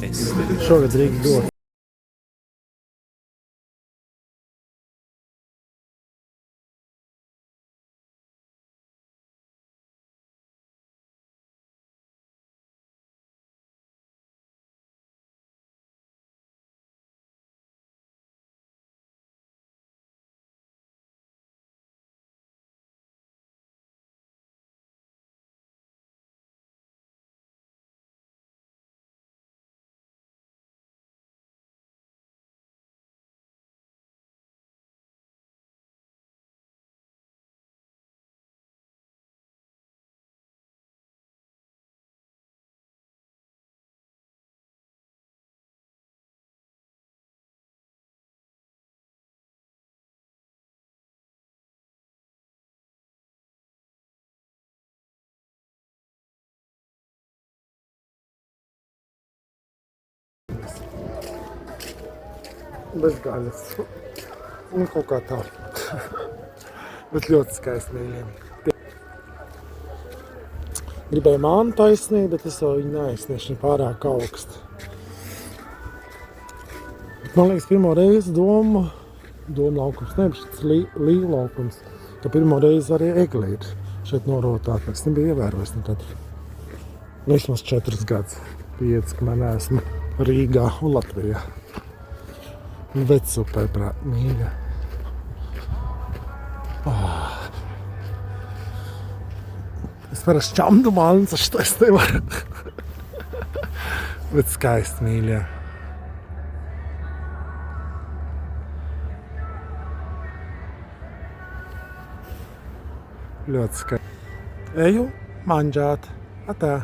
Šogad Rīga dod. Bez gaļas. Un kaut kā tā. Bet ļoti skaisti mīļiem. Gribēju mānu taisnīt, bet es jau viņu neaizsniešu, viņa pārāk augsta. Man liekas, pirmo reizi Doma laukums, nevis šis Līva laukums, ka pirmo reizi arī egli ir šeit norotāt. Es nebiju ievērojis nekad. Vismaz 4 gadus, 5, kamēr neesmu Rīgā un Latvijā. Bet super, mīļa. Es varu šķamdu malns, šo es nevaru. Bet skaisti, mīļa. Ļoti skaisti. Eju manģāt. Atā.